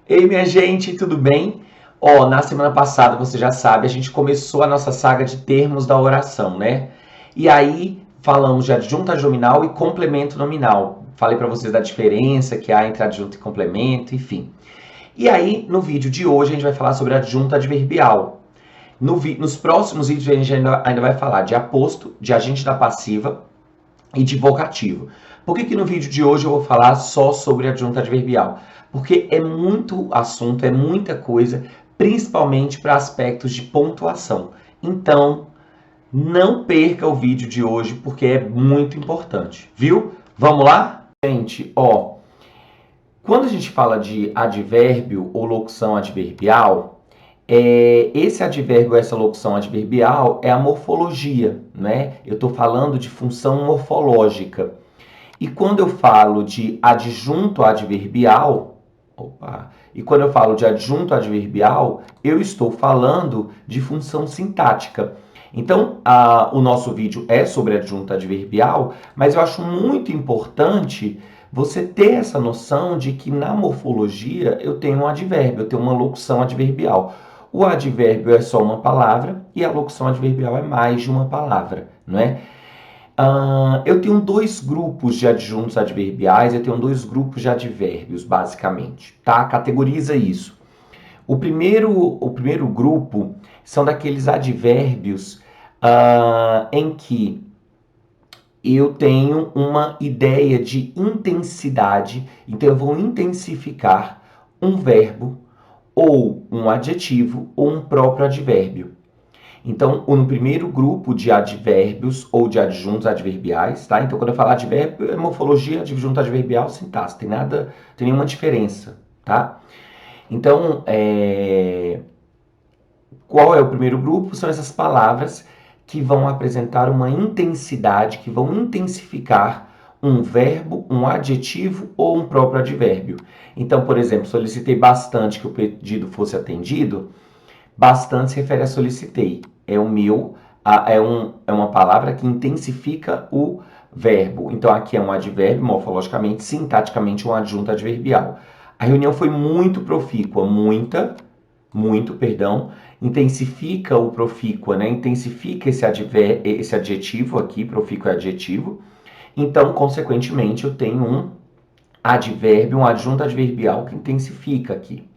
Ei, minha gente, tudo bem? Ó, na semana passada, você já sabe, a gente começou a nossa saga de termos da oração, né? E aí falamos de adjunto adnominal e complemento nominal. Falei para vocês da diferença que há entre adjunto e complemento, enfim. E aí, no vídeo de hoje, a gente vai falar sobre adjunto adverbial. Nos próximos vídeos, a gente ainda vai falar de aposto, de agente da passiva e de vocativo. Por que no vídeo de hoje eu vou falar só sobre adjunto adverbial? Porque é muito assunto, é muita coisa, principalmente para aspectos de pontuação. Então, não perca o vídeo de hoje, porque é muito importante, viu? Vamos lá? Gente, ó, quando a gente fala de advérbio ou locução adverbial, esse advérbio, essa locução adverbial é a morfologia, né? Eu estou falando de função morfológica. E quando eu falo de adjunto adverbial, eu estou falando de função sintática. Então, o nosso vídeo é sobre adjunto adverbial, mas eu acho muito importante você ter essa noção de que na morfologia eu tenho um advérbio, eu tenho uma locução adverbial. O advérbio é só uma palavra e a locução adverbial é mais de uma palavra, não é? Eu tenho dois grupos de adjuntos adverbiais, eu tenho dois grupos de advérbios, basicamente, tá? Categoriza isso. O primeiro grupo são daqueles advérbios em que eu tenho uma ideia de intensidade, então eu vou intensificar um verbo, ou um adjetivo, ou um próprio advérbio. Então, no primeiro grupo de advérbios ou de adjuntos adverbiais, tá? Então, quando eu falar advérbio, é morfologia, adjunto adverbial, sintaxe. Tem nenhuma diferença, tá? Então, qual é o primeiro grupo? São essas palavras que vão apresentar uma intensidade, que vão intensificar um verbo, um adjetivo ou um próprio advérbio. Então, por exemplo, solicitei bastante que o pedido fosse atendido. Bastante se refere a solicitei. É uma palavra que intensifica o verbo. Então, aqui é um advérbio, morfologicamente, sintaticamente, um adjunto adverbial. A reunião foi muito profícua, intensifica o profícua, né? Intensifica esse adjetivo aqui, profícuo é adjetivo. Então, consequentemente, eu tenho um advérbio, um adjunto adverbial que intensifica aqui.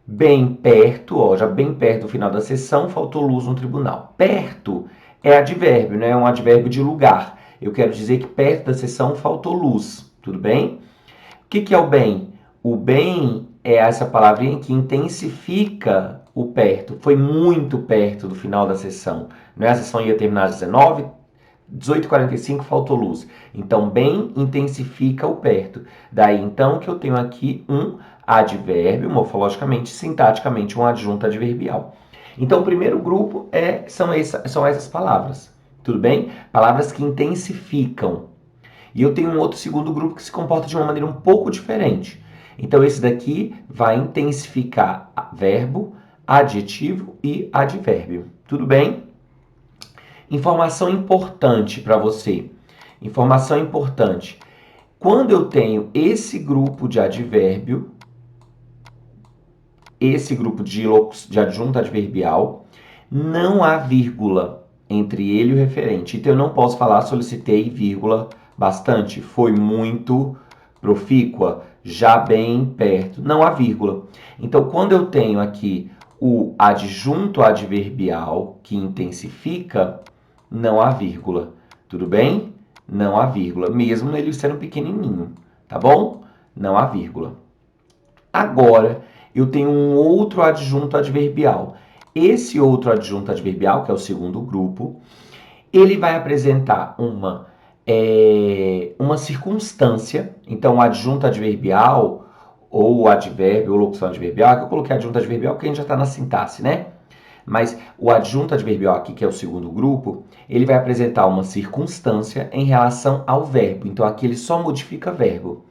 Bem perto, ó, já bem perto do final da sessão, faltou luz no tribunal. Perto é advérbio, né? É um advérbio de lugar. Eu quero dizer que perto da sessão faltou luz, tudo bem? O que é o bem? O bem é essa palavrinha que intensifica o perto. Foi muito perto do final da sessão. Não é? A sessão ia terminar às 19, 18h45 faltou luz. Então, bem intensifica o perto. Daí, então, que eu tenho aqui um advérbio, morfologicamente, sintaticamente, um adjunto adverbial. Então, o primeiro grupo são essas palavras, tudo bem? Palavras que intensificam. E eu tenho um outro segundo grupo que se comporta de uma maneira um pouco diferente. Então, esse daqui vai intensificar verbo, adjetivo e advérbio. Tudo bem? Informação importante para você. Informação importante. Quando eu tenho esse grupo de advérbio, esse grupo de adjunto adverbial, não há vírgula entre ele e o referente. Então, eu não posso falar solicitei, vírgula, bastante, foi muito profícua, já bem perto. Não há vírgula. Então, quando eu tenho aqui o adjunto adverbial que intensifica, não há vírgula. Tudo bem? Não há vírgula, mesmo ele sendo pequenininho, tá bom? Não há vírgula. Agora, eu tenho um outro adjunto adverbial. Esse outro adjunto adverbial, que é o segundo grupo, ele vai apresentar uma circunstância. Então, o adjunto adverbial, ou o advérbio, ou locução adverbial, que eu coloquei adjunto adverbial porque a gente já está na sintaxe, né? Mas o adjunto adverbial aqui, que é o segundo grupo, ele vai apresentar uma circunstância em relação ao verbo. Então, aqui ele só modifica verbo.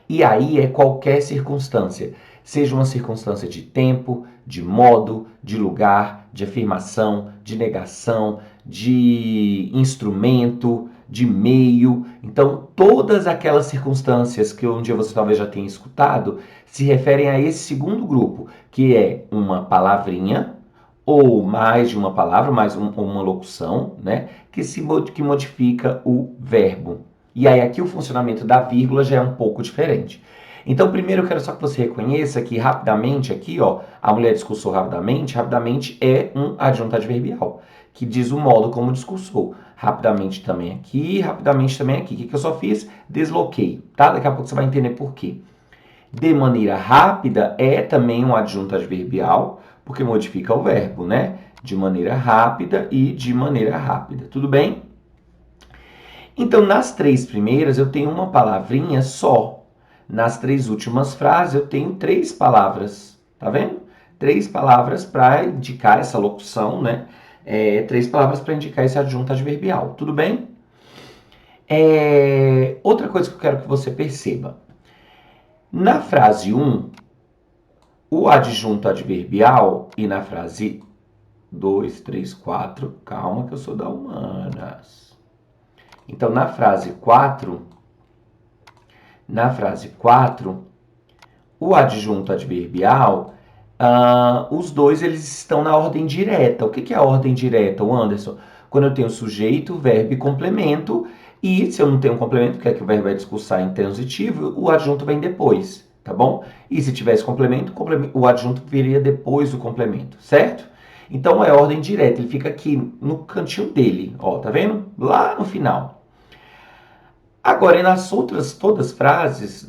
E aí é qualquer circunstância, seja uma circunstância de tempo, de modo, de lugar, de afirmação, de negação, de instrumento, de meio. Então, todas aquelas circunstâncias que um dia você talvez já tenha escutado se referem a esse segundo grupo, que é uma palavrinha ou mais de uma palavra, mais uma locução, né, que modifica o verbo. E aí aqui o funcionamento da vírgula já é um pouco diferente. Então, primeiro eu quero só que você reconheça que rapidamente aqui, ó, a mulher discursou rapidamente, rapidamente é um adjunto adverbial, que diz o modo como discursou. Rapidamente também aqui, rapidamente também aqui. O que eu só fiz? Desloquei, tá? Daqui a pouco você vai entender por quê. De maneira rápida é também um adjunto adverbial, porque modifica o verbo, né? De maneira rápida e de maneira rápida. Tudo bem? Então, nas três primeiras, eu tenho uma palavrinha só. Nas três últimas frases, eu tenho três palavras. Tá vendo? Três palavras para indicar essa locução, né? Três palavras para indicar esse adjunto adverbial. Tudo bem? Outra coisa que eu quero que você perceba. Na frase 1, o adjunto adverbial, e na frase 2, 3, 4, calma que eu sou da humanas. Então, na frase 4, o adjunto adverbial, os dois eles estão na ordem direta. O que é a ordem direta, Anderson? Quando eu tenho sujeito, verbo e complemento, e se eu não tenho um complemento, que é que o verbo vai discursar em transitivo, o adjunto vem depois, tá bom? E se tivesse complemento, o adjunto viria depois do complemento, certo? Então é ordem direta, ele fica aqui no cantinho dele, ó, tá vendo? Lá no final. Agora, e nas outras frases,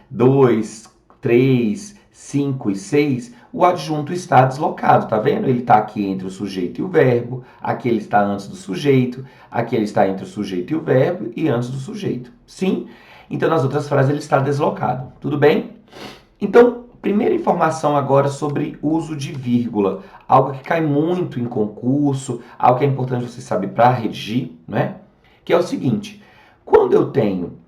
2, 3, 5 e 6, o adjunto está deslocado, tá vendo? Ele está aqui entre o sujeito e o verbo, aqui ele está antes do sujeito, aqui ele está entre o sujeito e o verbo e antes do sujeito. Sim? Então, nas outras frases ele está deslocado. Tudo bem? Então, primeira informação agora sobre uso de vírgula. Algo que cai muito em concurso, algo que é importante você saber para redigir, né? Que é o seguinte, quando eu tenho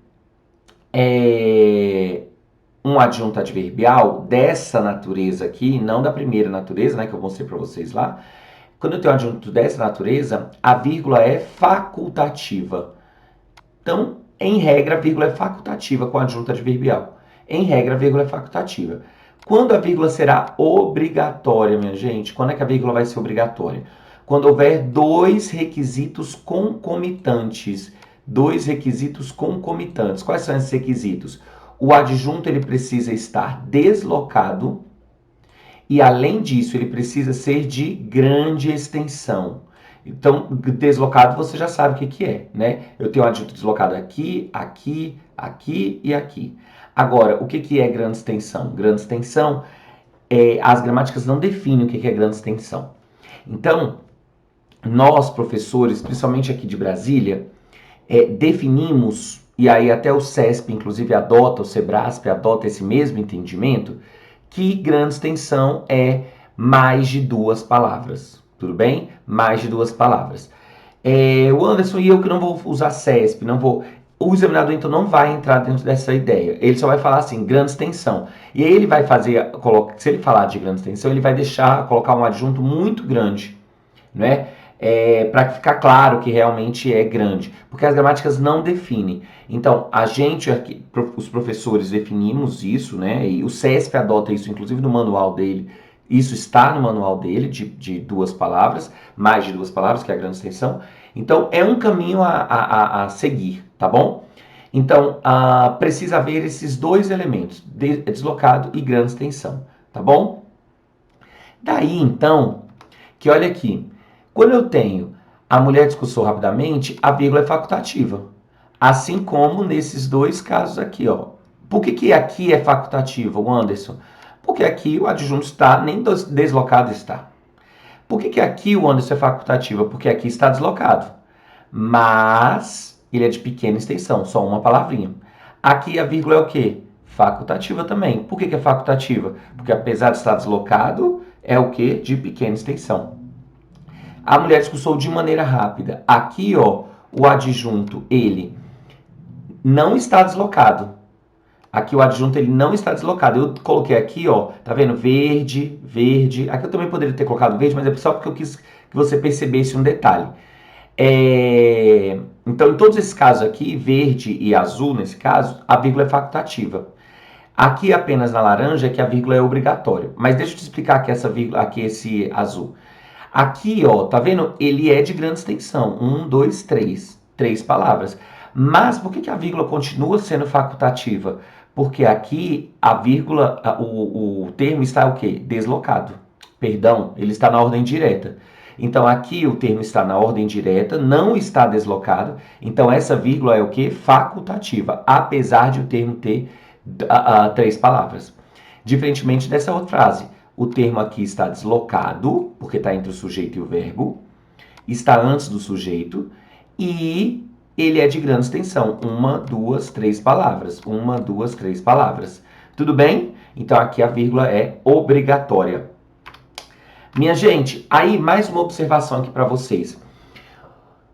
um adjunto adverbial dessa natureza aqui, não da primeira natureza, né, que eu mostrei para vocês lá, quando eu tenho um adjunto dessa natureza, a vírgula é facultativa. Então, em regra, a vírgula é facultativa com adjunto adverbial. Em regra, a vírgula é facultativa. Quando a vírgula será obrigatória, minha gente? Quando é que a vírgula vai ser obrigatória? Quando houver dois requisitos concomitantes. Dois requisitos concomitantes. Quais são esses requisitos? O adjunto ele precisa estar deslocado e, além disso, ele precisa ser de grande extensão. Então, deslocado você já sabe o que é, né? Eu tenho um adjunto deslocado aqui, aqui, aqui e aqui. Agora, o que é grande extensão? Grande extensão, as gramáticas não definem o que é grande extensão. Então, nós, professores, principalmente aqui de Brasília, definimos, e aí até o CESP, inclusive, adota, o SEBRASP adota esse mesmo entendimento, que grande extensão é mais de duas palavras. Tudo bem? Mais de duas palavras. O Anderson e eu que não vou usar CESP, não vou... O examinador, então, não vai entrar dentro dessa ideia. Ele só vai falar assim, grande extensão. E aí ele vai fazer, se ele falar de grande extensão, ele vai colocar um adjunto muito grande, né? Para ficar claro que realmente é grande. Porque as gramáticas não definem. Então, a gente aqui, os professores, definimos isso, né? E o CESP adota isso, inclusive no manual dele. Isso está no manual dele, de duas palavras, mais de duas palavras, que é a grande extensão. Então, é um caminho a seguir, tá bom? Então, precisa haver esses dois elementos, deslocado e grande extensão, tá bom? Daí, então, que olha aqui, quando eu tenho a mulher discursou rapidamente, a vírgula é facultativa. Assim como nesses dois casos aqui, ó. Por que aqui é facultativa, Anderson? Porque aqui o adjunto está, nem deslocado está. Por que aqui o Anderson é facultativa? Porque aqui está deslocado. Mas ele é de pequena extensão, só uma palavrinha. Aqui a vírgula é o quê? Facultativa também. Por que é facultativa? Porque apesar de estar deslocado, é o quê? De pequena extensão. A mulher discursou de maneira rápida. Aqui, ó, o adjunto, ele não está deslocado. Aqui o adjunto ele não está deslocado. Eu coloquei aqui, ó, tá vendo? Verde, verde. Aqui eu também poderia ter colocado verde, mas é só porque eu quis que você percebesse um detalhe. Então, em todos esses casos aqui, verde e azul, nesse caso, a vírgula é facultativa. Aqui apenas na laranja é que a vírgula é obrigatória. Mas deixa eu te explicar aqui essa vírgula, aqui esse azul. Aqui, ó, tá vendo? Ele é de grande extensão. 1, 2, 3. 3 palavras. Mas por que a vírgula continua sendo facultativa? Porque aqui a vírgula, o termo está o quê? Deslocado. Perdão, ele está na ordem direta. Então aqui o termo está na ordem direta, não está deslocado. Então essa vírgula é o quê? Facultativa, apesar de o termo ter 3 palavras. Diferentemente dessa outra frase, o termo aqui está deslocado, porque está entre o sujeito e o verbo, está antes do sujeito e ele é de grande extensão. 1, 2, 3 palavras. 1, 2, 3 palavras. Tudo bem? Então aqui a vírgula é obrigatória. Minha gente, aí mais uma observação aqui para vocês.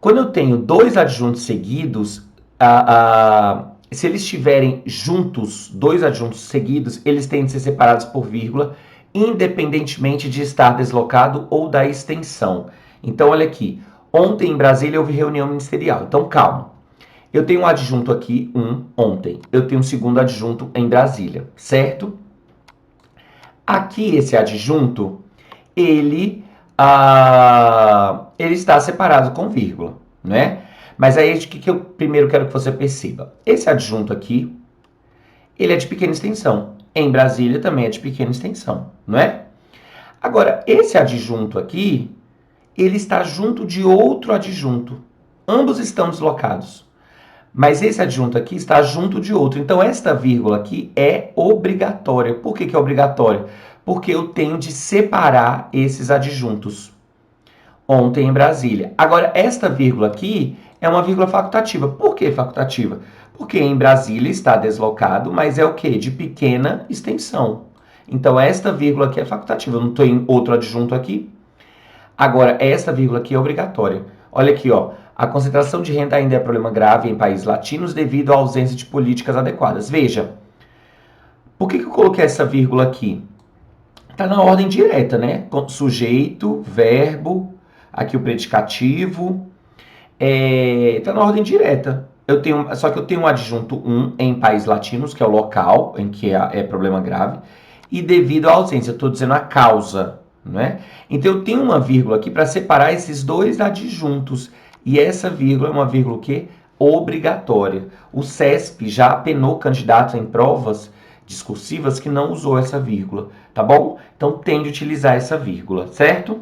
Quando eu tenho dois adjuntos seguidos, se eles estiverem juntos, dois adjuntos seguidos, eles têm de ser separados por vírgula, independentemente de estar deslocado ou da extensão. Então, olha aqui. Ontem em Brasília houve reunião ministerial. Então, calma. Eu tenho um adjunto aqui, ontem. Eu tenho um segundo adjunto em Brasília, certo? Aqui, esse adjunto, ele está separado com vírgula, né? Mas aí, o que eu primeiro quero que você perceba? Esse adjunto aqui, ele é de pequena extensão. Em Brasília também é de pequena extensão, não é? Agora, esse adjunto aqui, ele está junto de outro adjunto. Ambos estão deslocados. Mas esse adjunto aqui está junto de outro. Então, esta vírgula aqui é obrigatória. Por que é obrigatória? Porque eu tenho de separar esses adjuntos. Ontem em Brasília. Agora, esta vírgula aqui é uma vírgula facultativa. Por que facultativa? Porque em Brasília está deslocado, mas é o quê? De pequena extensão. Então, esta vírgula aqui é facultativa. Eu não tenho outro adjunto aqui. Agora, esta vírgula aqui é obrigatória. Olha aqui, ó. A concentração de renda ainda é problema grave em países latinos devido à ausência de políticas adequadas. Veja, por que eu coloquei essa vírgula aqui? Está na ordem direta, né? Sujeito, verbo, aqui o predicativo. Está na ordem direta. Só que eu tenho um adjunto em países latinos, que é o local em que é problema grave, e devido à ausência, eu estou dizendo a causa, né? Então eu tenho uma vírgula aqui para separar esses dois adjuntos. E essa vírgula é uma vírgula o quê? Obrigatória. O CESP já apenou candidatos em provas discursivas que não usou essa vírgula, tá bom? Então tem de utilizar essa vírgula, certo?